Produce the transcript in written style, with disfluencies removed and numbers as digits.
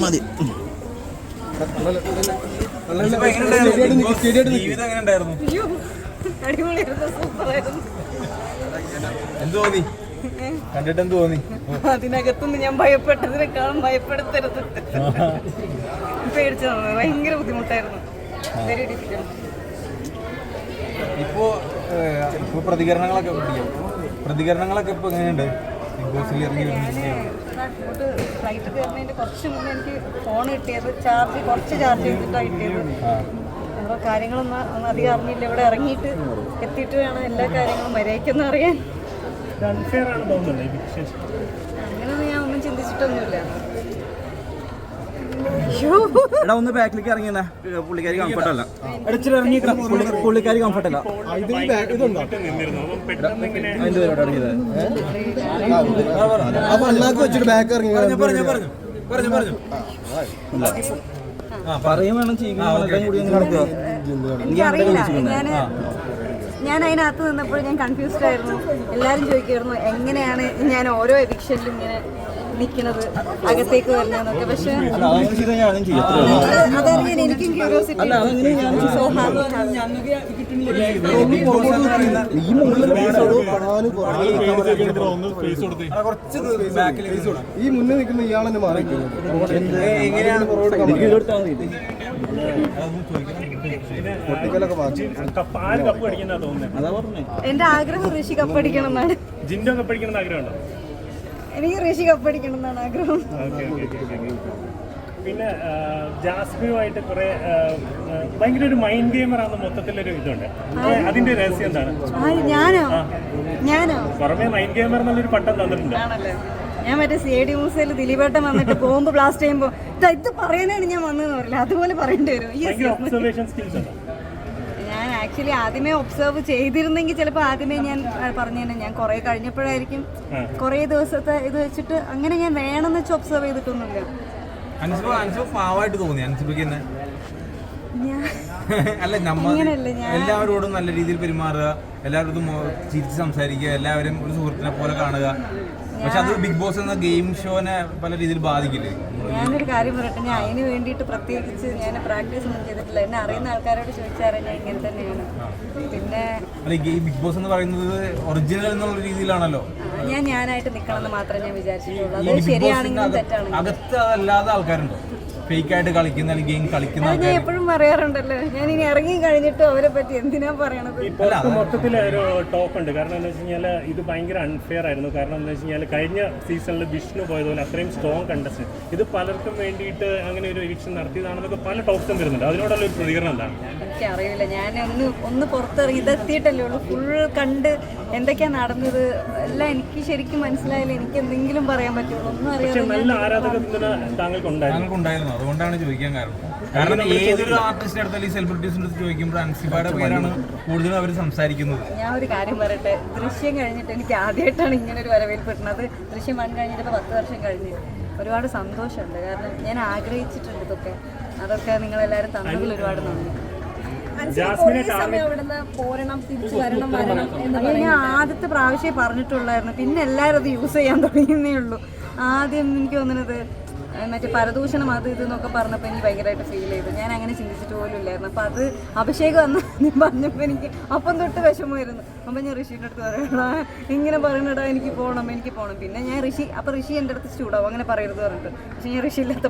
മതി. എന്ത് തോന്നി? കണ്ടിട്ട് എന്ത് തോന്നി? അതിനകത്തുനിന്ന് ഞാൻ ഭയപ്പെട്ടതിനേക്കാളും ഭയപ്പെടുത്തരുത്. പേടിച്ചു, ഭയങ്കര ബുദ്ധിമുട്ടായിരുന്നു. Very difficult. ഇപ്പോ പ്രതികരണങ്ങളൊക്കെ ഇപ്പൊ എങ്ങനെയുണ്ട്? ബിഗ് ബോസിൽ ഇറങ്ങി അങ്ങോട്ട് ഫ്ലൈറ്റ് കയറുന്നതിന്റെ കുറച്ച് മുന്നേ എനിക്ക് ഫോൺ കിട്ടിയത് കുറച്ച് ചാർജ് ചെയ്തിട്ടാണ് കിട്ടിയത്. അപ്പോൾ കാര്യങ്ങളൊന്നും അധികം അറിഞ്ഞില്ല. ഇവിടെ ഇറങ്ങിയിട്ട് എത്തിയിട്ട് വേണം എല്ലാ കാര്യങ്ങളും മര്യാദയ്ക്കൊന്നും അറിയാൻ. അങ്ങനെയൊന്നും ഞാൻ ഒന്നും ചിന്തിച്ചിട്ടൊന്നുമില്ല. ഒന്ന് ബാക്കിലേക്ക് ഇറങ്ങിയ പുള്ളിക്കാരി കംഫർട്ടല്ല, പുള്ളിക്കാരി കംഫർട്ടല്ല. പറയും വേണം എനിക്കറിയില്ല. ഞാൻ അതിനകത്ത് നിന്നപ്പോൾ ഞാൻ കൺഫ്യൂസ്ഡ് ആയിരുന്നു. എല്ലാവരും ചോദിക്കുമായിരുന്നു എങ്ങനെയാണ് ഞാൻ ഓരോ എവിക്ഷനിലും ഇങ്ങനെ നിൽക്കുന്നത്, അകത്തേക്ക് വരുന്നതെന്നൊക്കെ. പക്ഷെ അതറിയാൻ എനിക്കും ക്യൂരിയോസിറ്റി. ഈ മുന്നേ നിൽക്കുന്ന ഇയാളെന്നെ മാറി എന്റെ ആഗ്രഹം ഋഷി കപ്പടിക്കണം എന്നാണ്. എനിക്ക് ഋഷി കപ്പടിക്കണം എന്നാണ് ആഗ്രഹം. പിന്നെ ജാസ്മിനുമായിട്ട് കുറെ ഭയങ്കര ഒരു മൈൻഡ് ഗെയിമറാണ് മൊത്തത്തിലൊരു ഇതുണ്ട്. അതിന്റെ രഹസ്യം എന്താണ്? ഞാനോ പുറമെ മൈൻഡ് ഗെയിമർ എന്നുള്ളൊരു പട്ടം തന്നിട്ടുണ്ട്. ഞാൻ മറ്റേ CID ന്യൂസിൽ ദിലീപേട്ടൻ വന്നിട്ട് ബോംബ് ബ്ലാസ്റ്റ് ചെയ്യുമ്പോൾ ഇത് പറയാനാണ് ഞാൻ വന്നതെന്ന് പറയില്ല, അതുപോലെ പറയേണ്ടി വരും. ഞാൻ ആക്ച്വലി ആദ്യമേ ഒബ്സർവ് ചെയ്തിരുന്നെങ്കിൽ ചിലപ്പോൾ ആദ്യമേ ഞാൻ പറഞ്ഞു തന്നെ. ഞാൻ കുറേ കഴിഞ്ഞപ്പോഴായിരിക്കും കുറേ ദിവസത്തെ ഇത് വെച്ചിട്ട് അങ്ങനെ ഞാൻ വേണമെന്ന് വെച്ച് ഒബ്സർവ് ചെയ്തിട്ടൊന്നുമില്ല. പാവായിട്ട് തോന്നി അൻസിബയ്ക്ക് അല്ല, എല്ലാവരോടും നല്ല രീതിയിൽ പെരുമാറുക, എല്ലാവരോടും ചിരിച്ച് സംസാരിക്കുക, എല്ലാവരും ഒരു സുഹൃത്തിനെ പോലെ കാണുക. പക്ഷെ അത് ബിഗ് ബോസ് എന്ന ഗെയിം ഷോനെ പല രീതിയിൽ ബാധിക്കില്ലേ? ഞാനൊരു കാര്യം പറയട്ടെ, ഞാൻ അതിന് വേണ്ടിയിട്ട് പ്രത്യേകിച്ച് ഞാൻ പ്രാക്ടീസ് ഒന്നും ചെയ്തിട്ടില്ല. എന്നെ അറിയുന്ന ആൾക്കാരോട് ചോദിച്ചാൽ ഞാൻ ഇങ്ങനെ തന്നെയാണ്. പിന്നെ ബിഗ് ബോസ് എന്ന് പറയുന്നത് ഒറിജിനൽ എന്നുള്ള രീതിയിലാണല്ലോ. ഞാനായിട്ട് നിൽക്കണം എന്ന് മാത്രമേ ഞാൻ വിചാരിച്ചിട്ടുള്ളൂ. അത് ശരിയാണെങ്കിലും തെറ്റാണെങ്കിലും. അകത്ത് അതല്ലാതെ ആൾക്കാരുണ്ടോ ഫേക്ക് ആയിട്ട് കളിക്കുന്ന അല്ലെങ്കിൽ ഗെയിം കളിക്കുന്ന? ഞാൻ എപ്പോഴും പറയാറുണ്ടല്ലോ, ഞാൻ ഇനി ഇറങ്ങി കഴിഞ്ഞിട്ട് അവരെ പറ്റി എന്തിനാ പറയണത്. മൊത്തത്തിൽ ഒരു ടോക്ക് ഉണ്ട്. കാരണം എന്താ വെച്ച് കഴിഞ്ഞാൽ ഇത് ഭയങ്കര അൺഫെയർ ആയിരുന്നു. കാരണം എന്താ വെച്ച് കഴിഞ്ഞാൽ കഴിഞ്ഞ സീസണിൽ വിഷ്ണു പോയതുപോലെ അത്രയും സ്ട്രോങ് കണ്ടസ്റ്റന്റ് ഇത് പലർക്കും വേണ്ടിയിട്ട് അങ്ങനെ ഒരു എവിക്ഷൻ നടത്തിയതാണെന്നൊക്കെ പല ടോക്സും വരുന്നുണ്ട്. അതിനോടുള്ള ഒരു പ്രതികരണം എന്താണ്? എനിക്കറിയില്ല. ഞാൻ ഒന്ന് പുറത്തിറങ്ങി ഇതെത്തിയിട്ടല്ലേ ഉള്ളൂ. ഫുൾ കണ്ട് എന്തൊക്കെയാണ് നടന്നത് എല്ലാം എനിക്ക് ശരിക്കും മനസ്സിലായില്ല. എനിക്ക് എന്തെങ്കിലും പറയാൻ പറ്റുള്ളൂ. ഒന്നും അറിയാം. നല്ല ആരാധക താങ്കൾക്കുണ്ടായിരുന്നു. അതുകൊണ്ടാണ് ചോദിക്കാൻ കാരണം ഏതൊരു ആർട്ടിസ്റ്റിന്റെ അടുത്താലും ഈ സെലിബ്രിറ്റീസിന്റെ അടുത്ത് ചോദിക്കുമ്പോൾ അൻസിബയുടെ പേരാണ് കൂടുതലും അവർ സംസാരിക്കുന്നത്. ഞാൻ ഒരു കാര്യം പറയട്ടെ, ദൃശ്യം കഴിഞ്ഞിട്ട് എനിക്ക് ആദ്യമായിട്ടാണ് ഇങ്ങനെ ഒരു വരവേൽപ്പ് കിട്ടുന്നത്. ദൃശ്യം 1 കഴിഞ്ഞിട്ട് 10 വർഷം കഴിഞ്ഞ് ഒരുപാട് സന്തോഷമുണ്ട്. കാരണം ഞാൻ ആഗ്രഹിച്ചിട്ടുണ്ട് ഇതൊക്കെ. അതൊക്കെ നിങ്ങളെല്ലാവരും തന്നതിൽ ഒരുപാട് നന്ദി. ഞാൻ ആദ്യത്തെ പ്രാവശ്യം പറഞ്ഞിട്ടുള്ളായിരുന്നു. പിന്നെ എല്ലാവരും അത് യൂസ് ചെയ്യാൻ തുടങ്ങിയെന്നേ ഉള്ളൂ. ആദ്യം എനിക്ക് തോന്നുന്നത് മറ്റേ പരദൂഷണം അത് ഇതെന്നൊക്കെ പറഞ്ഞപ്പോൾ എനിക്ക് ഭയങ്കരമായിട്ട് ഫീൽ ചെയ്തു. ഞാൻ അങ്ങനെ ചിന്തിച്ചിട്ട് പോലും ഇല്ലായിരുന്നു. അപ്പം അത് അഭിഷേകം വന്ന് പറഞ്ഞപ്പോൾ എനിക്ക് അപ്പം തൊട്ട് വിഷമമായിരുന്നു. അപ്പം ഞാൻ ഋഷിയുടെ അടുത്ത് പറയണടാ ഇങ്ങനെ പറയണടാ എനിക്ക് പോകണം. പിന്നെ ഞാൻ ഋഷി എൻ്റെ അടുത്ത് ചൂടാവും അങ്ങനെ പറയരുത് പറഞ്ഞിട്ട്. പക്ഷെ ഞാൻ ഋഷിയില്ലാത്ത